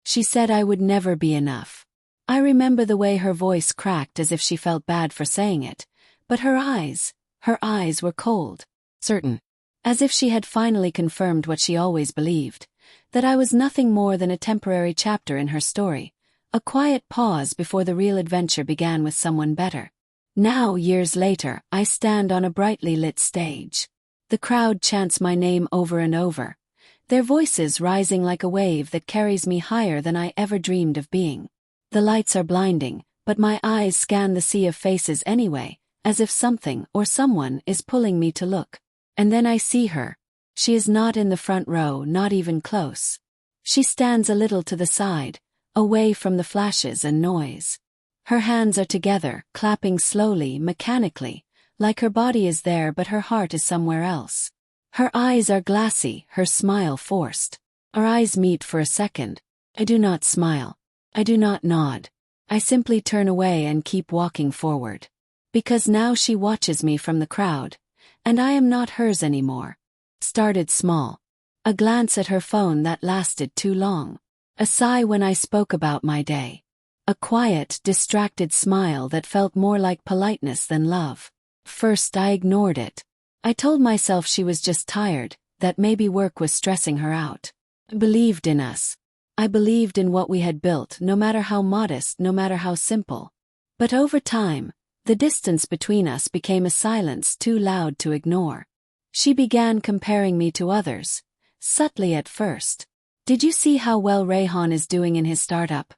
She said I would never be enough. I remember the way her voice cracked as if she felt bad for saying it, but her eyes were cold, certain, as if she had finally confirmed what she always believed, that I was nothing more than a temporary chapter in her story, a quiet pause before the real adventure began with someone better. Now, years later, I stand on a brightly lit stage. The crowd chants my name over and over, their voices rising like a wave that carries me higher than I ever dreamed of being. The lights are blinding, but my eyes scan the sea of faces anyway, as if something or someone is pulling me to look. And then I see her. She is not in the front row, not even close. She stands a little to the side, away from the flashes and noise. Her hands are together, clapping slowly, mechanically, like her body is there but her heart is somewhere else. Her eyes are glassy, her smile forced. Our eyes meet for a second. I do not smile. I do not nod. I simply turn away and keep walking forward. Because now she watches me from the crowd, and I am not hers anymore. Started small. A glance at her phone that lasted too long. A sigh when I spoke about my day. A quiet, distracted smile that felt more like politeness than love. First I ignored it. I told myself she was just tired, that maybe work was stressing her out. I believed in us. I believed in what we had built, no matter how modest, no matter how simple. But over time, the distance between us became a silence too loud to ignore. She began comparing me to others, subtly at first. Did you see how well Rayhan is doing in his startup?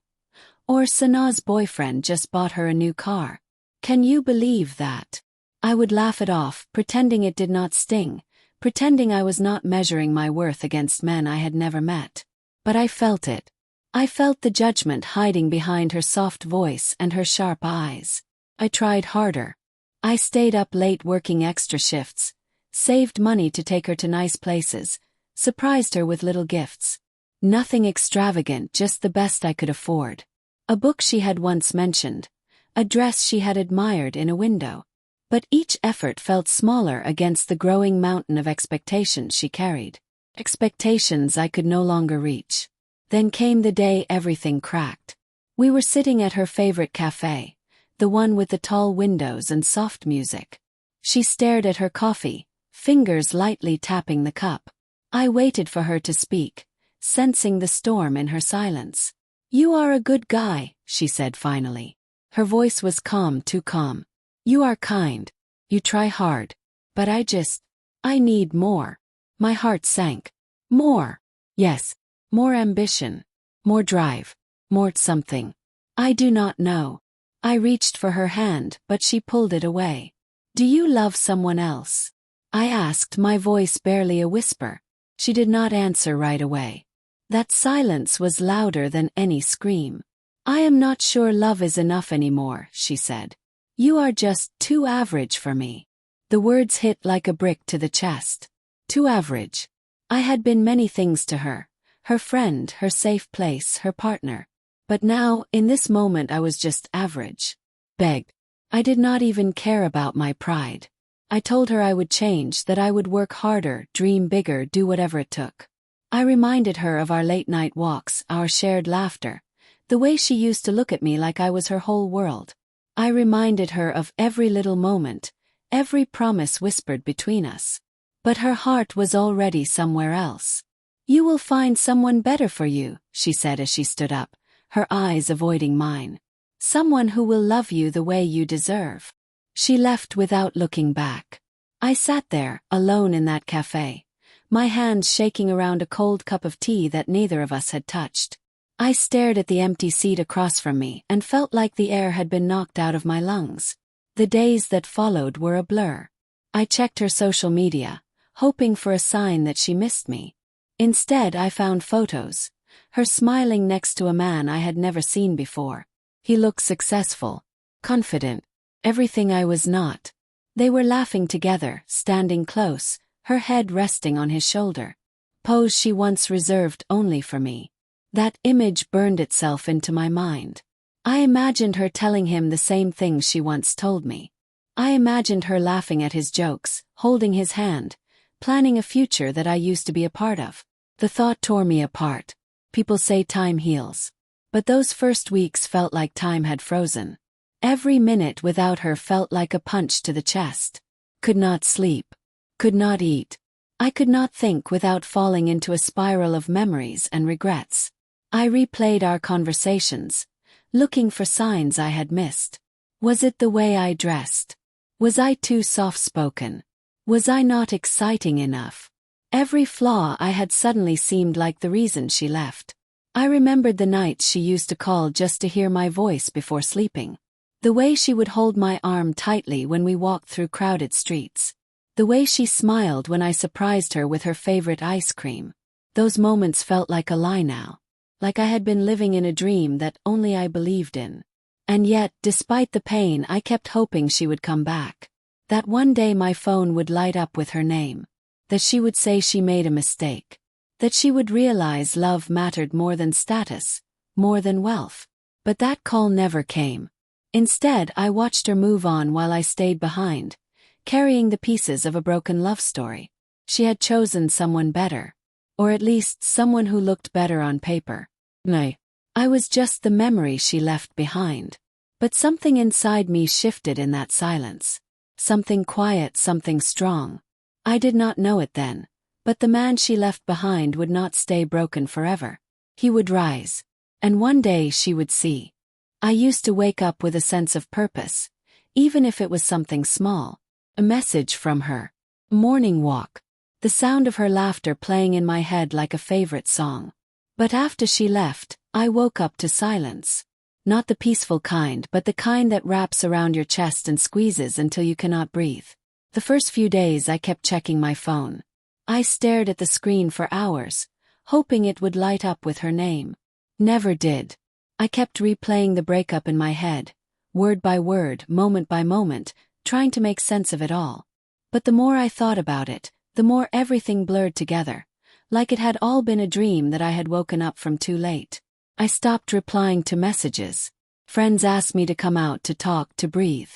Or Sanaa's boyfriend just bought her a new car. Can you believe that? I would laugh it off, pretending it did not sting, pretending I was not measuring my worth against men I had never met. But I felt it. I felt the judgment hiding behind her soft voice and her sharp eyes. I tried harder. I stayed up late working extra shifts, saved money to take her to nice places, surprised her with little gifts. Nothing extravagant, just the best I could afford. A book she had once mentioned, a dress she had admired in a window. But each effort felt smaller against the growing mountain of expectations she carried. Expectations I could no longer reach. Then came the day everything cracked. We were sitting at her favorite cafe, the one with the tall windows and soft music. She stared at her coffee, fingers lightly tapping the cup. I waited for her to speak, sensing the storm in her silence. "You are a good guy," she said finally. Her voice was calm, too calm. "You are kind. You try hard. But I need more." My heart sank. More. Yes. More ambition. More drive. More something. I do not know. I reached for her hand, but she pulled it away. "Do you love someone else?" I asked, my voice barely a whisper. She did not answer right away. That silence was louder than any scream. "I am not sure love is enough anymore," she said. "You are just too average for me." The words hit like a brick to the chest. Too average. I had been many things to her. Her friend, her safe place, her partner. But now, in this moment, I was just average. Begged. I did not even care about my pride. I told her I would change, that I would work harder, dream bigger, do whatever it took. I reminded her of our late-night walks, our shared laughter, the way she used to look at me like I was her whole world. I reminded her of every little moment, every promise whispered between us. But her heart was already somewhere else. "You will find someone better for you," she said as she stood up, her eyes avoiding mine. "Someone who will love you the way you deserve." She left without looking back. I sat there, alone in that cafe, my hands shaking around a cold cup of tea that neither of us had touched. I stared at the empty seat across from me and felt like the air had been knocked out of my lungs. The days that followed were a blur. I checked her social media, hoping for a sign that she missed me. Instead, I found photos, her smiling next to a man I had never seen before. He looked successful, confident, everything I was not. They were laughing together, standing close, her head resting on his shoulder. Pose she once reserved only for me. That image burned itself into my mind. I imagined her telling him the same things she once told me. I imagined her laughing at his jokes, holding his hand, planning a future that I used to be a part of. The thought tore me apart. People say time heals. But those first weeks felt like time had frozen. Every minute without her felt like a punch to the chest. Could not sleep. Could not eat. I could not think without falling into a spiral of memories and regrets. I replayed our conversations, looking for signs I had missed. Was it the way I dressed? Was I too soft-spoken? Was I not exciting enough? Every flaw I had suddenly seemed like the reason she left. I remembered the nights she used to call just to hear my voice before sleeping. The way she would hold my arm tightly when we walked through crowded streets. The way she smiled when I surprised her with her favorite ice cream. Those moments felt like a lie now. Like I had been living in a dream that only I believed in. And yet, despite the pain, I kept hoping she would come back. That one day my phone would light up with her name. That she would say she made a mistake. That she would realize love mattered more than status, more than wealth. But that call never came. Instead, I watched her move on while I stayed behind, carrying the pieces of a broken love story. She had chosen someone better. Or at least someone who looked better on paper. No. I was just the memory she left behind. But something inside me shifted in that silence. Something quiet, something strong. I did not know it then, but the man she left behind would not stay broken forever. He would rise. And one day she would see. I used to wake up with a sense of purpose, even if it was something small. A message from her. A morning walk. The sound of her laughter playing in my head like a favorite song. But after she left, I woke up to silence. Not the peaceful kind, but the kind that wraps around your chest and squeezes until you cannot breathe. The first few days I kept checking my phone. I stared at the screen for hours, hoping it would light up with her name. Never did. I kept replaying the breakup in my head, word by word, moment by moment, trying to make sense of it all. But the more I thought about it, the more everything blurred together, like it had all been a dream that I had woken up from too late. I stopped replying to messages. Friends asked me to come out to talk, to breathe.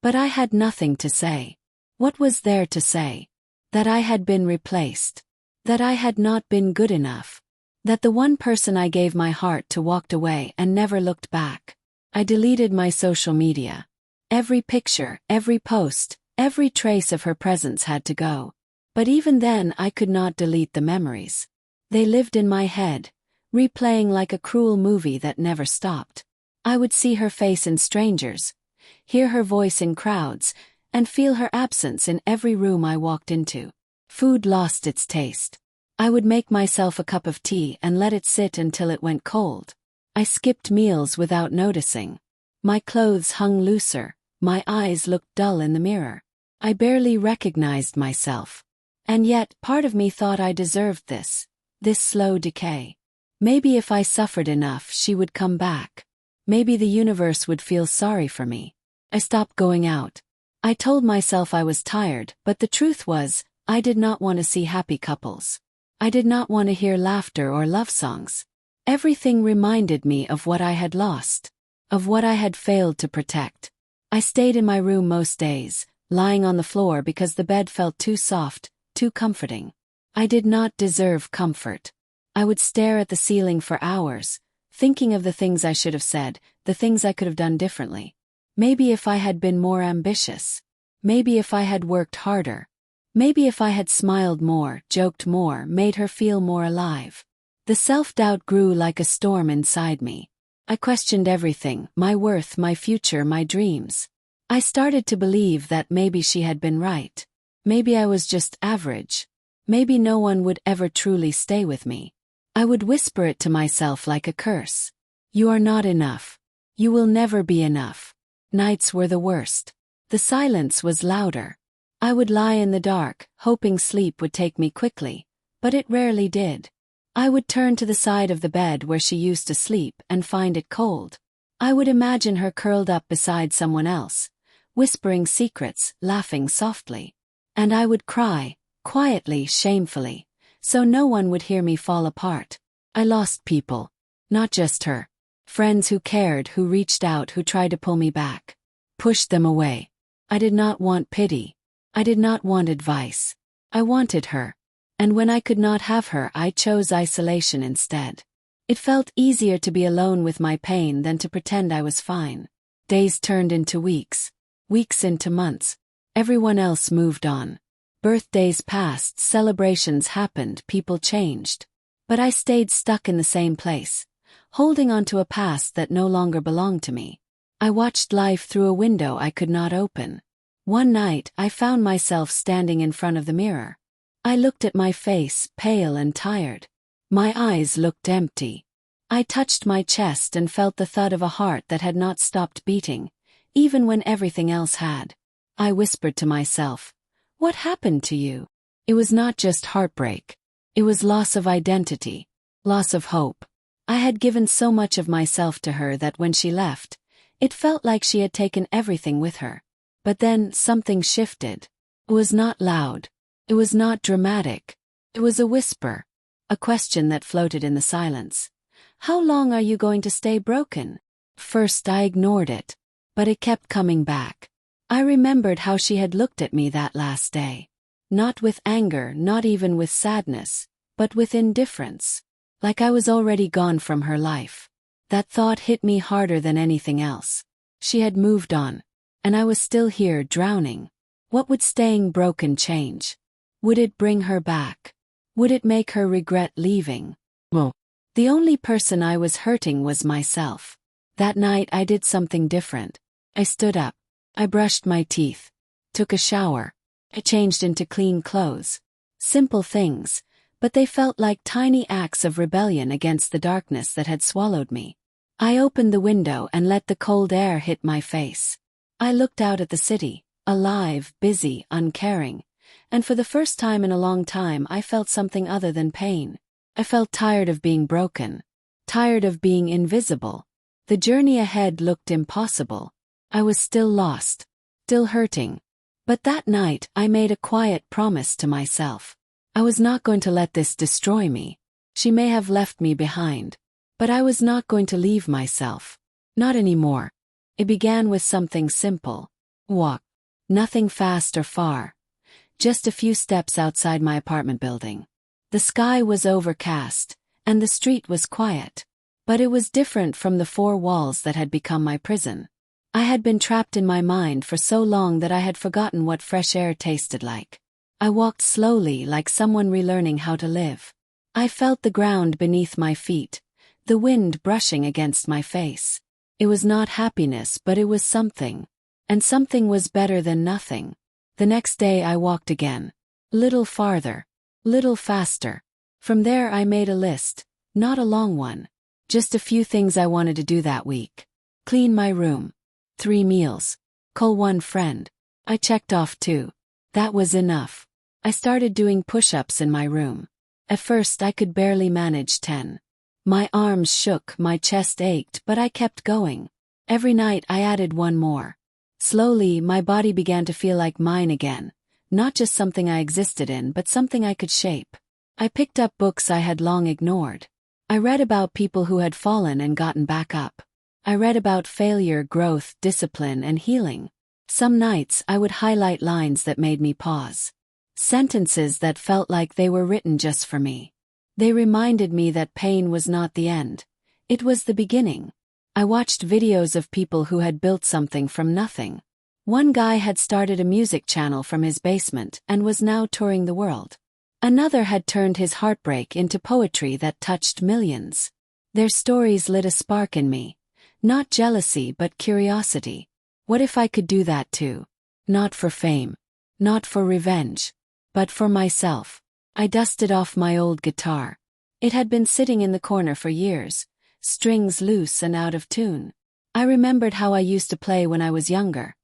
But I had nothing to say. What was there to say? That I had been replaced. That I had not been good enough. That the one person I gave my heart to walked away and never looked back. I deleted my social media. Every picture, every post, every trace of her presence had to go. But even then I could not delete the memories. They lived in my head, replaying like a cruel movie that never stopped. I would see her face in strangers, hear her voice in crowds, and feel her absence in every room I walked into. Food lost its taste. I would make myself a cup of tea and let it sit until it went cold. I skipped meals without noticing. My clothes hung looser, my eyes looked dull in the mirror. I barely recognized myself. And yet, part of me thought I deserved this slow decay. Maybe if I suffered enough, she would come back. Maybe the universe would feel sorry for me. I stopped going out. I told myself I was tired, but the truth was, I did not want to see happy couples. I did not want to hear laughter or love songs. Everything reminded me of what I had lost, of what I had failed to protect. I stayed in my room most days, lying on the floor because the bed felt too soft, too comforting. I did not deserve comfort. I would stare at the ceiling for hours, thinking of the things I should have said, the things I could have done differently. Maybe if I had been more ambitious. Maybe if I had worked harder. Maybe if I had smiled more, joked more, made her feel more alive. The self-doubt grew like a storm inside me. I questioned everything, my worth, my future, my dreams. I started to believe that maybe she had been right. Maybe I was just average. Maybe no one would ever truly stay with me. I would whisper it to myself like a curse. You are not enough. You will never be enough. Nights were the worst. The silence was louder. I would lie in the dark, hoping sleep would take me quickly, but it rarely did. I would turn to the side of the bed where she used to sleep and find it cold. I would imagine her curled up beside someone else, whispering secrets, laughing softly. And I would cry, quietly, shamefully, so no one would hear me fall apart. I lost people. Not just her. Friends who cared, who reached out, who tried to pull me back. Pushed them away. I did not want pity. I did not want advice. I wanted her. And when I could not have her, I chose isolation instead. It felt easier to be alone with my pain than to pretend I was fine. Days turned into weeks, weeks into months. Everyone else moved on. Birthdays passed, celebrations happened, people changed. But I stayed stuck in the same place, holding on to a past that no longer belonged to me. I watched life through a window I could not open. One night, I found myself standing in front of the mirror. I looked at my face, pale and tired. My eyes looked empty. I touched my chest and felt the thud of a heart that had not stopped beating, even when everything else had. I whispered to myself, "What happened to you?" It was not just heartbreak. It was loss of identity, loss of hope. I had given so much of myself to her that when she left, it felt like she had taken everything with her. But then something shifted. It was not loud. It was not dramatic. It was a whisper. A question that floated in the silence. "How long are you going to stay broken?" First I ignored it, but it kept coming back. I remembered how she had looked at me that last day. Not with anger, not even with sadness, but with indifference. Like I was already gone from her life. That thought hit me harder than anything else. She had moved on, and I was still here drowning. What would staying broken change? Would it bring her back? Would it make her regret leaving? Well, the only person I was hurting was myself. That night I did something different. I stood up. I brushed my teeth. Took a shower. I changed into clean clothes. Simple things, but they felt like tiny acts of rebellion against the darkness that had swallowed me. I opened the window and let the cold air hit my face. I looked out at the city, alive, busy, uncaring. And for the first time in a long time I felt something other than pain. I felt tired of being broken. Tired of being invisible. The journey ahead looked impossible. I was still lost. Still hurting. But that night I made a quiet promise to myself. I was not going to let this destroy me. She may have left me behind. But I was not going to leave myself. Not anymore. It began with something simple. Walk. Nothing fast or far. Just a few steps outside my apartment building. The sky was overcast, and the street was quiet. But it was different from the four walls that had become my prison. I had been trapped in my mind for so long that I had forgotten what fresh air tasted like. I walked slowly like someone relearning how to live. I felt the ground beneath my feet, the wind brushing against my face. It was not happiness, but it was something. And something was better than nothing. The next day I walked again. Little farther. Little faster. From there I made a list, not a long one. Just a few things I wanted to do that week. Clean my room. 3 meals. Call one friend. I checked off 2. That was enough. I started doing push-ups in my room. At first I could barely manage 10. My arms shook, my chest ached, but I kept going. Every night I added 1 more. Slowly, my body began to feel like mine again, not just something I existed in, but something I could shape. I picked up books I had long ignored. I read about people who had fallen and gotten back up. I read about failure, growth, discipline, and healing. Some nights I would highlight lines that made me pause. Sentences that felt like they were written just for me. They reminded me that pain was not the end. It was the beginning. I watched videos of people who had built something from nothing. One guy had started a music channel from his basement and was now touring the world. Another had turned his heartbreak into poetry that touched millions. Their stories lit a spark in me. Not jealousy but curiosity. What if I could do that too? Not for fame. Not for revenge. But for myself. I dusted off my old guitar. It had been sitting in the corner for years. Strings loose and out of tune. I remembered how I used to play when I was younger.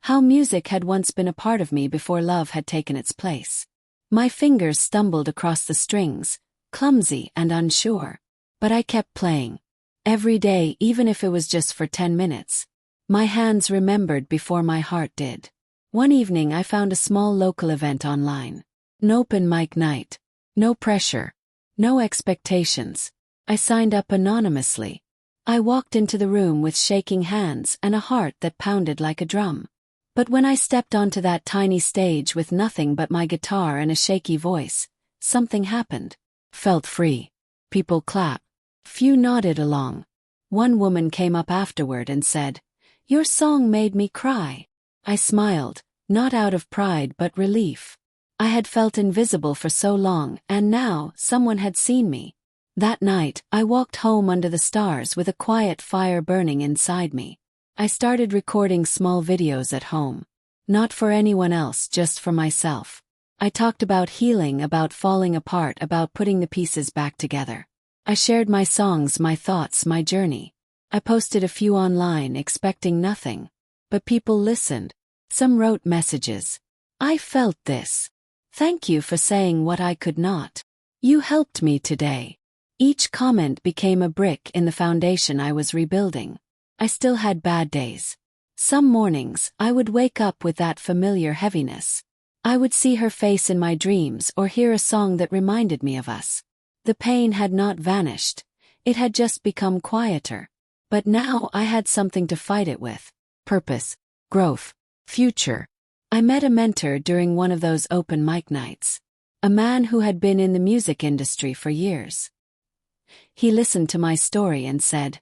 How music had once been a part of me before love had taken its place. My fingers stumbled across the strings, clumsy and unsure. But I kept playing. Every day, even if it was just for 10 minutes. My hands remembered before my heart did. One evening I found a small local event online. An open mic night. No pressure. No expectations. I signed up anonymously. I walked into the room with shaking hands and a heart that pounded like a drum. But when I stepped onto that tiny stage with nothing but my guitar and a shaky voice, something happened. Felt free. People clapped. Few nodded along. One woman came up afterward and said, "Your song made me cry." I smiled, not out of pride but relief. I had felt invisible for so long, and now someone had seen me. That night, I walked home under the stars with a quiet fire burning inside me. I started recording small videos at home. Not for anyone else, just for myself. I talked about healing, about falling apart, about putting the pieces back together. I shared my songs, my thoughts, my journey. I posted a few online, expecting nothing. But people listened. Some wrote messages. "I felt this. Thank you for saying what I could not. You helped me today." Each comment became a brick in the foundation I was rebuilding. I still had bad days. Some mornings, I would wake up with that familiar heaviness. I would see her face in my dreams or hear a song that reminded me of us. The pain had not vanished. It had just become quieter. But now I had something to fight it with. Purpose, growth, future. I met a mentor during one of those open mic nights. A man who had been in the music industry for years. He listened to my story and said,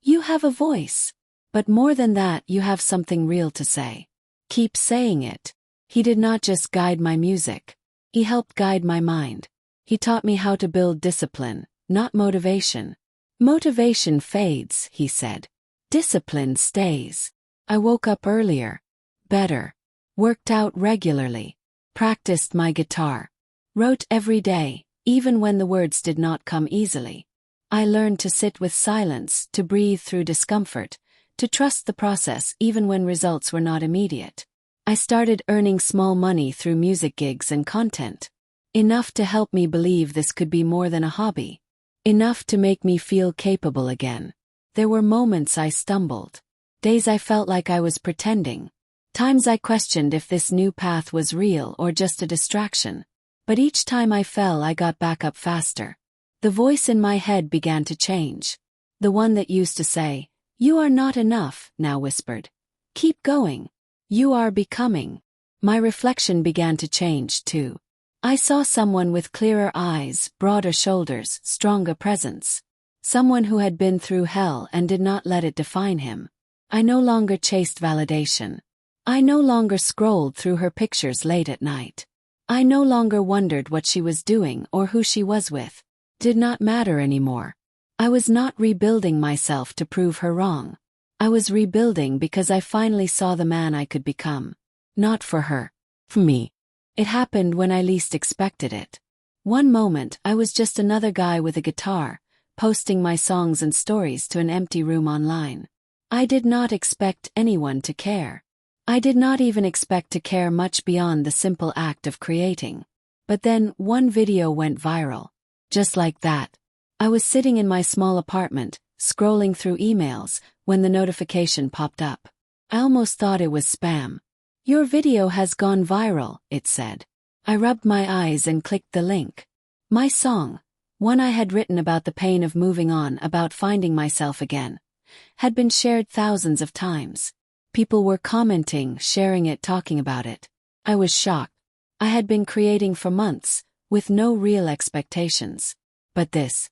"You have a voice. But more than that, you have something real to say. Keep saying it." He did not just guide my music. He helped guide my mind. He taught me how to build discipline, not motivation. "Motivation fades," he said. "Discipline stays." I woke up earlier, better, worked out regularly, practiced my guitar, wrote every day, even when the words did not come easily. I learned to sit with silence, to breathe through discomfort, to trust the process even when results were not immediate. I started earning small money through music gigs and content. Enough to help me believe this could be more than a hobby. Enough to make me feel capable again. There were moments I stumbled. Days I felt like I was pretending. Times I questioned if this new path was real or just a distraction. But each time I fell, I got back up faster. The voice in my head began to change. The one that used to say, "You are not enough," now whispered, "Keep going. You are becoming." My reflection began to change too. I saw someone with clearer eyes, broader shoulders, stronger presence. Someone who had been through hell and did not let it define him. I no longer chased validation. I no longer scrolled through her pictures late at night. I no longer wondered what she was doing or who she was with. Did not matter anymore. I was not rebuilding myself to prove her wrong. I was rebuilding because I finally saw the man I could become. Not for her. For me. It happened when I least expected it. One moment, I was just another guy with a guitar, posting my songs and stories to an empty room online. I did not expect anyone to care. I did not even expect to care much beyond the simple act of creating. But then, one video went viral. Just like that. I was sitting in my small apartment, scrolling through emails, when the notification popped up. I almost thought it was spam. "Your video has gone viral," it said. I rubbed my eyes and clicked the link. My song, one I had written about the pain of moving on, about finding myself again, had been shared thousands of times. People were commenting, sharing it, talking about it. I was shocked. I had been creating for months, with no real expectations. But this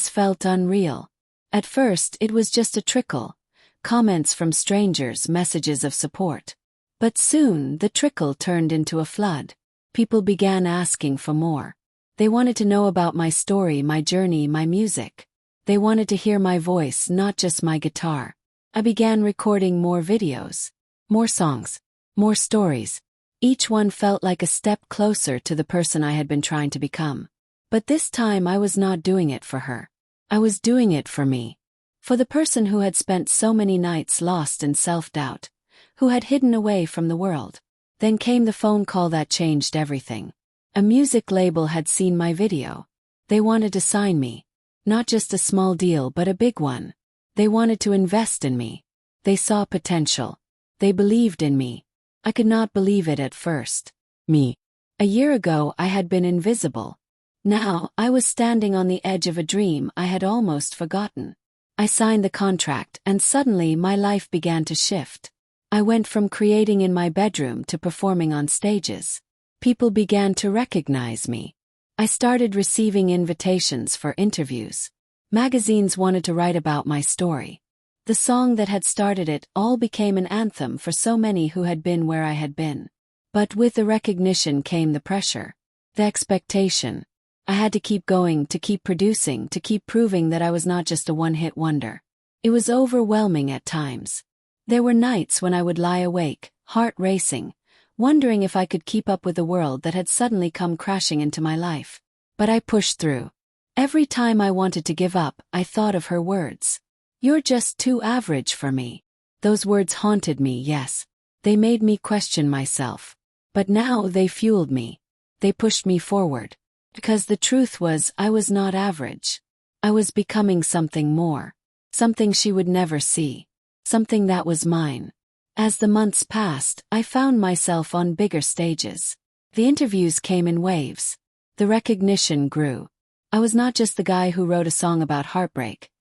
felt unreal. At first, it was just a trickle. Comments from strangers, messages of support. But soon, the trickle turned into a flood. People began asking for more. They wanted to know about my story, my journey, my music. They wanted to hear my voice, not just my guitar. I began recording more videos, more songs, more stories. Each one felt like a step closer to the person I had been trying to become. But this time I was not doing it for her. I was doing it for me. For the person who had spent so many nights lost in self-doubt, who had hidden away from the world. Then came the phone call that changed everything. A music label had seen my video. They wanted to sign me. Not just a small deal, but a big one. They wanted to invest in me. They saw potential. They believed in me. I could not believe it at first. Me. A year ago I had been invisible. Now I was standing on the edge of a dream I had almost forgotten. I signed the contract and suddenly my life began to shift. I went from creating in my bedroom to performing on stages. People began to recognize me. I started receiving invitations for interviews. Magazines wanted to write about my story. The song that had started it all became an anthem for so many who had been where I had been. But with the recognition came the pressure. The expectation. I had to keep going, to keep producing, to keep proving that I was not just a one-hit wonder. It was overwhelming at times. There were nights when I would lie awake, heart racing, wondering if I could keep up with the world that had suddenly come crashing into my life. But I pushed through. Every time I wanted to give up, I thought of her words. "You're just too average for me." Those words haunted me, yes. They made me question myself. But now they fueled me. They pushed me forward. Because the truth was, I was not average. I was becoming something more. Something she would never see. Something that was mine. As the months passed, I found myself on bigger stages. The interviews came in waves. The recognition grew. I was not just the guy who wrote a song about heartbreak.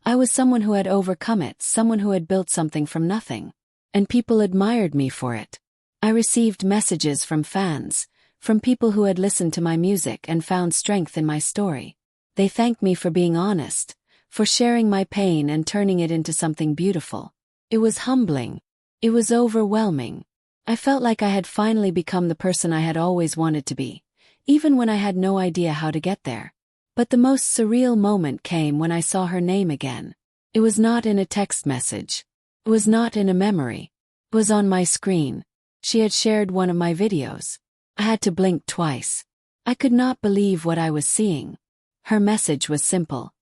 I was someone who had overcome it, someone who had built something from nothing. And people admired me for it. I received messages from fans, from people who had listened to my music and found strength in my story. They thanked me for being honest, for sharing my pain and turning it into something beautiful. It was humbling. It was overwhelming. I felt like I had finally become the person I had always wanted to be, even when I had no idea how to get there. But the most surreal moment came when I saw her name again. It was not in a text message. It was not in a memory. It was on my screen. She had shared one of my videos. I had to blink twice. I could not believe what I was seeing. Her message was simple.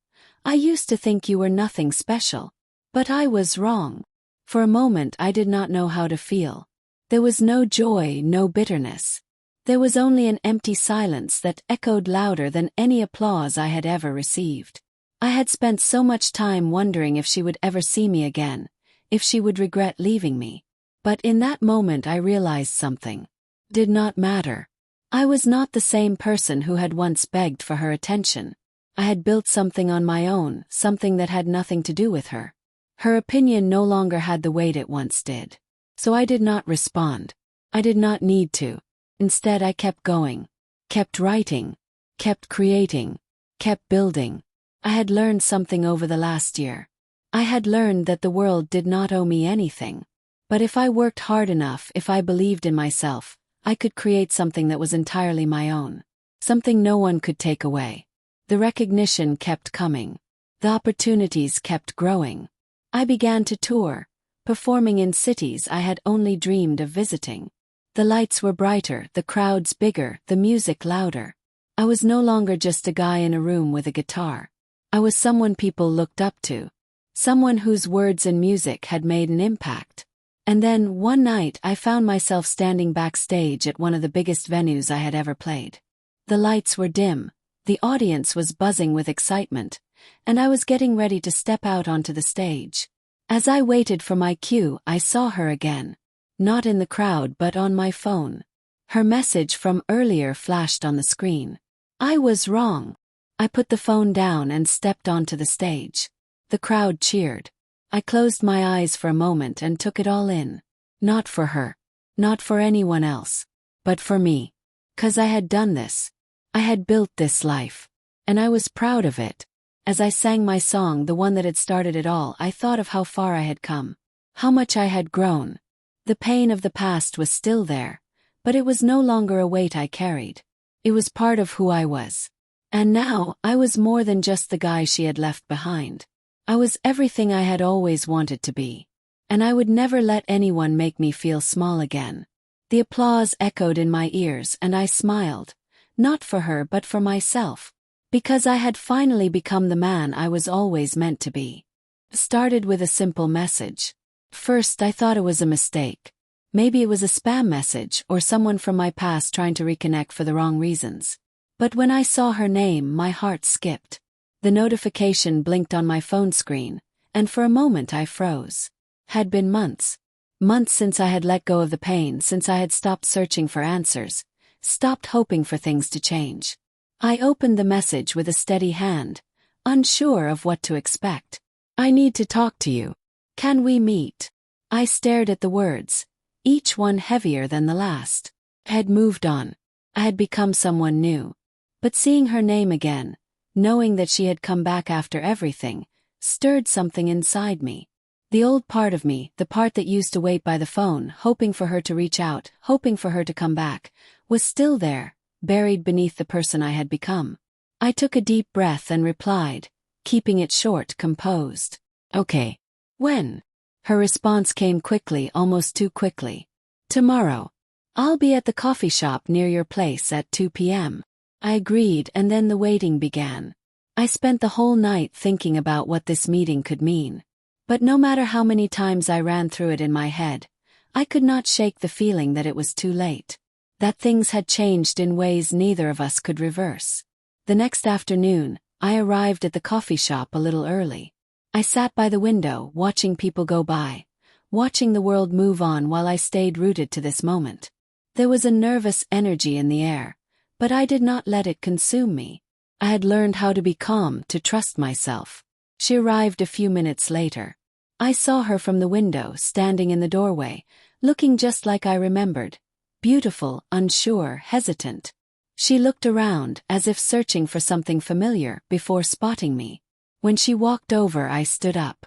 "I used to think you were nothing special. But I was wrong." For a moment I did not know how to feel. There was no joy, no bitterness. There was only an empty silence that echoed louder than any applause I had ever received. I had spent so much time wondering if she would ever see me again, if she would regret leaving me. But in that moment I realized something. Did not matter. I was not the same person who had once begged for her attention. I had built something on my own, something that had nothing to do with her. Her opinion no longer had the weight it once did. So I did not respond. I did not need to. Instead I kept going. Kept writing. Kept creating. Kept building. I had learned something over the last year. I had learned that the world did not owe me anything. But if I worked hard enough, if I believed in myself, I could create something that was entirely my own. Something no one could take away. The recognition kept coming. The opportunities kept growing. I began to tour, performing in cities I had only dreamed of visiting. The lights were brighter, the crowds bigger, the music louder. I was no longer just a guy in a room with a guitar. I was someone people looked up to. Someone whose words and music had made an impact. And then, one night, I found myself standing backstage at one of the biggest venues I had ever played. The lights were dim, the audience was buzzing with excitement, and I was getting ready to step out onto the stage. As I waited for my cue, I saw her again. Not in the crowd but on my phone. Her message from earlier flashed on the screen. I was wrong. I put the phone down and stepped onto the stage. The crowd cheered. I closed my eyes for a moment and took it all in. Not for her. Not for anyone else. But for me. 'Cause I had done this. I had built this life. And I was proud of it. As I sang my song, the one that had started it all, I thought of how far I had come. How much I had grown. The pain of the past was still there, but it was no longer a weight I carried. It was part of who I was. And now, I was more than just the guy she had left behind. I was everything I had always wanted to be. And I would never let anyone make me feel small again. The applause echoed in my ears and I smiled. Not for her but for myself. Because I had finally become the man I was always meant to be. It started with a simple message. First I thought it was a mistake. Maybe it was a spam message or someone from my past trying to reconnect for the wrong reasons. But when I saw her name, my heart skipped. The notification blinked on my phone screen, and for a moment I froze. Had been months. Months since I had let go of the pain, since I had stopped searching for answers, stopped hoping for things to change. I opened the message with a steady hand, unsure of what to expect. I need to talk to you. Can we meet? I stared at the words, each one heavier than the last. I had moved on. I had become someone new. But seeing her name again, knowing that she had come back after everything, stirred something inside me. The old part of me, the part that used to wait by the phone, hoping for her to reach out, hoping for her to come back, was still there, buried beneath the person I had become. I took a deep breath and replied, keeping it short, composed. Okay. When? Her response came quickly, almost too quickly. Tomorrow. I'll be at the coffee shop near your place at 2 p.m. I agreed, and then the waiting began. I spent the whole night thinking about what this meeting could mean. But no matter how many times I ran through it in my head, I could not shake the feeling that it was too late. That things had changed in ways neither of us could reverse. The next afternoon, I arrived at the coffee shop a little early. I sat by the window, watching people go by, watching the world move on while I stayed rooted to this moment. There was a nervous energy in the air, but I did not let it consume me. I had learned how to be calm, to trust myself. She arrived a few minutes later. I saw her from the window, standing in the doorway, looking just like I remembered. Beautiful, unsure, hesitant. She looked around, as if searching for something familiar, before spotting me. When she walked over, I stood up.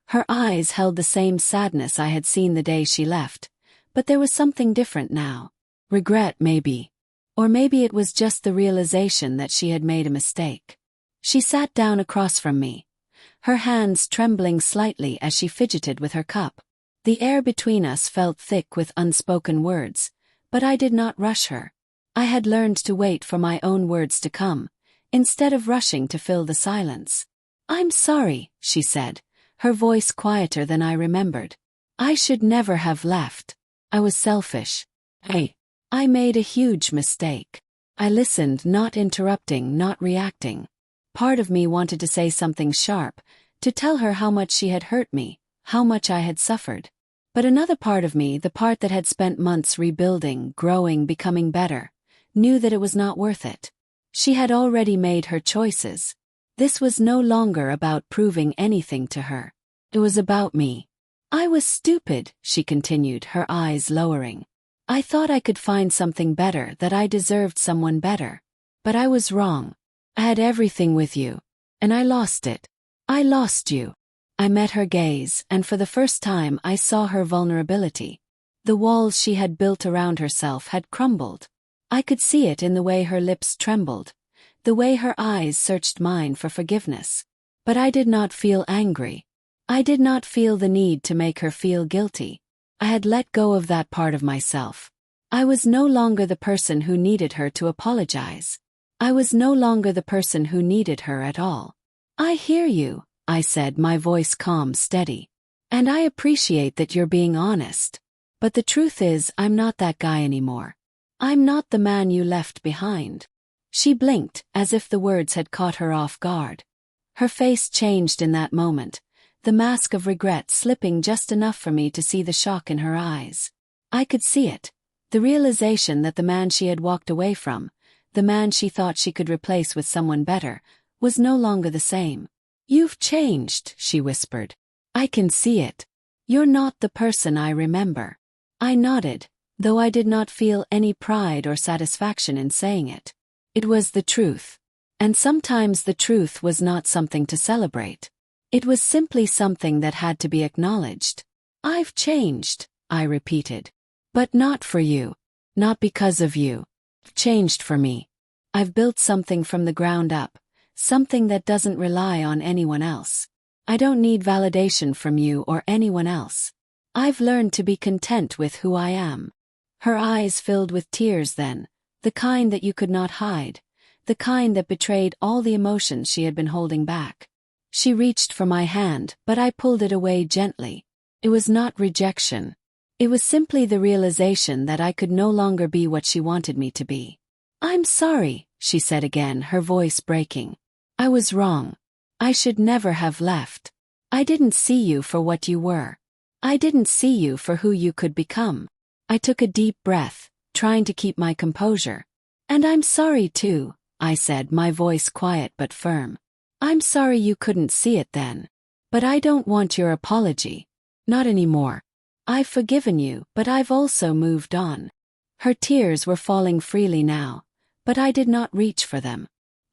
Her eyes held the same sadness I had seen the day she left, but there was something different now. Regret, maybe. Or maybe it was just the realization that she had made a mistake. She sat down across from me, her hands trembling slightly as she fidgeted with her cup. The air between us felt thick with unspoken words, but I did not rush her. I had learned to wait for my own words to come, instead of rushing to fill the silence. I'm sorry, she said, her voice quieter than I remembered. I should never have left. I was selfish. I made a huge mistake. I listened, not interrupting, not reacting. Part of me wanted to say something sharp, to tell her how much she had hurt me, how much I had suffered. But another part of me, the part that had spent months rebuilding, growing, becoming better, knew that it was not worth it. She had already made her choices. This was no longer about proving anything to her. It was about me. I was stupid, she continued, her eyes lowering. I thought I could find something better, that I deserved someone better. But I was wrong. I had everything with you. And I lost it. I lost you. I met her gaze, and for the first time I saw her vulnerability. The walls she had built around herself had crumbled. I could see it in the way her lips trembled, the way her eyes searched mine for forgiveness. But I did not feel angry. I did not feel the need to make her feel guilty. I had let go of that part of myself. I was no longer the person who needed her to apologize. I was no longer the person who needed her at all. I hear you, I said, my voice calm, steady. And I appreciate that you're being honest. But the truth is, I'm not that guy anymore. I'm not the man you left behind. She blinked, as if the words had caught her off guard. Her face changed in that moment, the mask of regret slipping just enough for me to see the shock in her eyes. I could see it, the realization that the man she had walked away from, the man she thought she could replace with someone better, was no longer the same. You've changed, she whispered. I can see it. You're not the person I remember. I nodded, though I did not feel any pride or satisfaction in saying it. It was the truth. And sometimes the truth was not something to celebrate. It was simply something that had to be acknowledged. I've changed, I repeated. But not for you. Not because of you. Changed for me. I've built something from the ground up, something that doesn't rely on anyone else. I don't need validation from you or anyone else. I've learned to be content with who I am. Her eyes filled with tears then, the kind that you could not hide, the kind that betrayed all the emotions she had been holding back. She reached for my hand, but I pulled it away gently. It was not rejection. It was simply the realization that I could no longer be what she wanted me to be. I'm sorry, she said again, her voice breaking. I was wrong. I should never have left. I didn't see you for what you were. I didn't see you for who you could become. I took a deep breath, trying to keep my composure. And I'm sorry too, I said, my voice quiet but firm. I'm sorry you couldn't see it then. But I don't want your apology. Not anymore. I've forgiven you, but I've also moved on. Her tears were falling freely now, but I did not reach for them.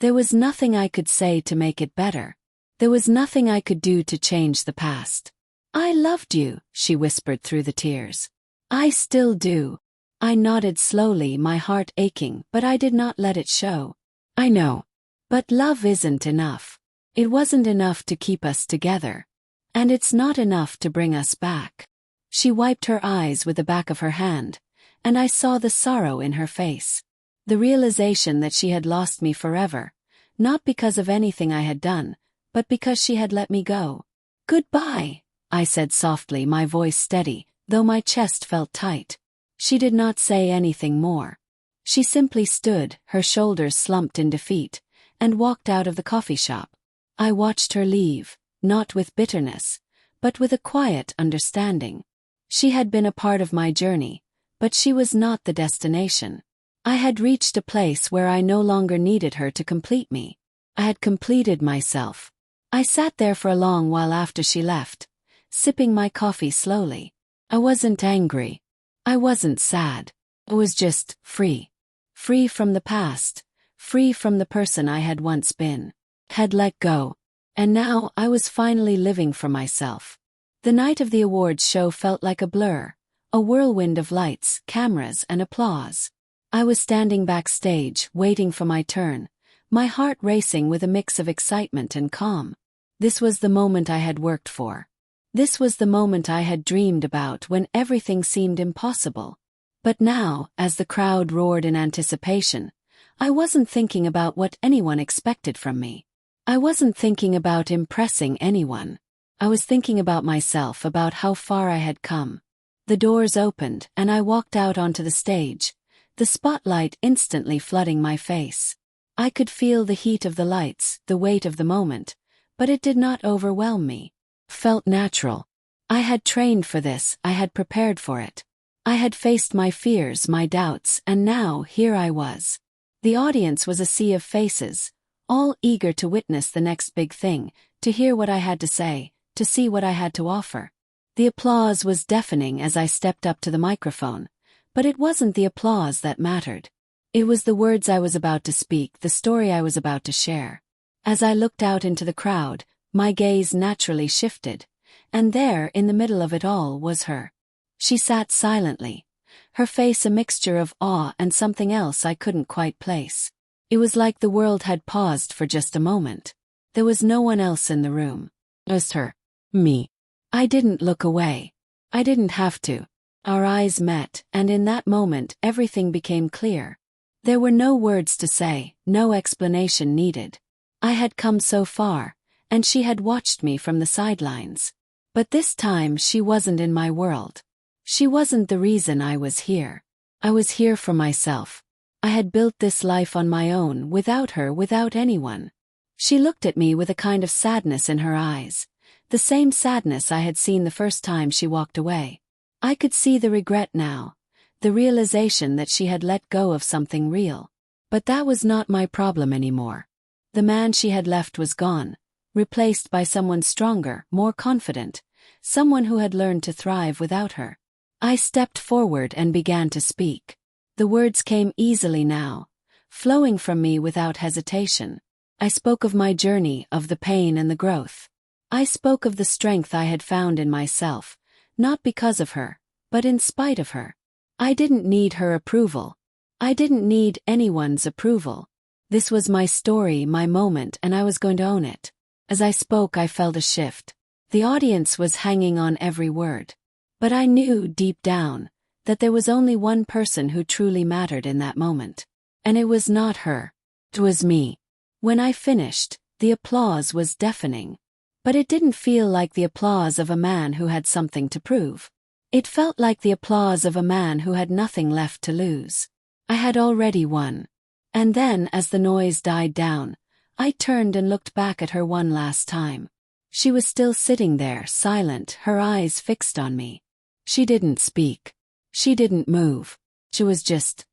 There was nothing I could say to make it better. There was nothing I could do to change the past. I loved you, she whispered through the tears. I still do. I nodded slowly, my heart aching, but I did not let it show. I know. But love isn't enough. It wasn't enough to keep us together. And it's not enough to bring us back. She wiped her eyes with the back of her hand, and I saw the sorrow in her face. The realization that she had lost me forever, not because of anything I had done, but because she had let me go. Goodbye, I said softly, my voice steady, though my chest felt tight. She did not say anything more. She simply stood, her shoulders slumped in defeat, and walked out of the coffee shop. I watched her leave, not with bitterness, but with a quiet understanding. She had been a part of my journey, but she was not the destination. I had reached a place where I no longer needed her to complete me. I had completed myself. I sat there for a long while after she left, sipping my coffee slowly. I wasn't angry. I wasn't sad. I was just free. Free from the past. Free from the person I had once been. Had let go. And now I was finally living for myself. The night of the awards show felt like a blur, a whirlwind of lights, cameras, and applause. I was standing backstage, waiting for my turn, my heart racing with a mix of excitement and calm. This was the moment I had worked for. This was the moment I had dreamed about when everything seemed impossible. But now, as the crowd roared in anticipation, I wasn't thinking about what anyone expected from me. I wasn't thinking about impressing anyone. I was thinking about myself, about how far I had come. The doors opened, and I walked out onto the stage, the spotlight instantly flooding my face. I could feel the heat of the lights, the weight of the moment, but it did not overwhelm me. Felt natural. I had trained for this, I had prepared for it. I had faced my fears, my doubts, and now here I was. The audience was a sea of faces, all eager to witness the next big thing, to hear what I had to say, to see what I had to offer. The applause was deafening as I stepped up to the microphone, but it wasn't the applause that mattered. It was the words I was about to speak, the story I was about to share. As I looked out into the crowd, my gaze naturally shifted, and there, in the middle of it all, was her. She sat silently, her face a mixture of awe and something else I couldn't quite place. It was like the world had paused for just a moment. There was no one else in the room. Just her. Me. I didn't look away. I didn't have to. Our eyes met, and in that moment everything became clear. There were no words to say, no explanation needed. I had come so far, and she had watched me from the sidelines. But this time she wasn't in my world. She wasn't the reason I was here. I was here for myself. I had built this life on my own, without her, without anyone. She looked at me with a kind of sadness in her eyes, the same sadness I had seen the first time she walked away. I could see the regret now, the realization that she had let go of something real. But that was not my problem anymore. The man she had left was gone, replaced by someone stronger, more confident, someone who had learned to thrive without her. I stepped forward and began to speak. The words came easily now, flowing from me without hesitation. I spoke of my journey, of the pain and the growth. I spoke of the strength I had found in myself, not because of her, but in spite of her. I didn't need her approval. I didn't need anyone's approval. This was my story, my moment, and I was going to own it. As I spoke, I felt a shift. The audience was hanging on every word. But I knew, deep down, that there was only one person who truly mattered in that moment. And it was not her. It was me. When I finished, the applause was deafening. But it didn't feel like the applause of a man who had something to prove. It felt like the applause of a man who had nothing left to lose. I had already won. And then, as the noise died down, I turned and looked back at her one last time. She was still sitting there, silent, her eyes fixed on me. She didn't speak. She didn't move. She was just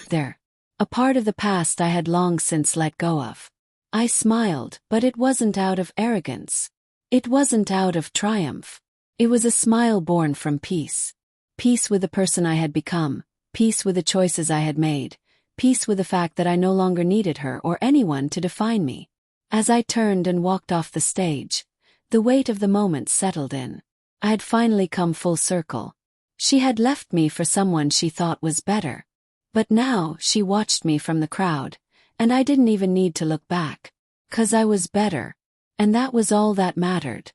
there. A part of the past I had long since let go of. I smiled, but it wasn't out of arrogance. It wasn't out of triumph. It was a smile born from peace. Peace with the person I had become, peace with the choices I had made, peace with the fact that I no longer needed her or anyone to define me. As I turned and walked off the stage, the weight of the moment settled in. I had finally come full circle. She had left me for someone she thought was better. But now she watched me from the crowd, and I didn't even need to look back. 'Cause I was better. And that was all that mattered.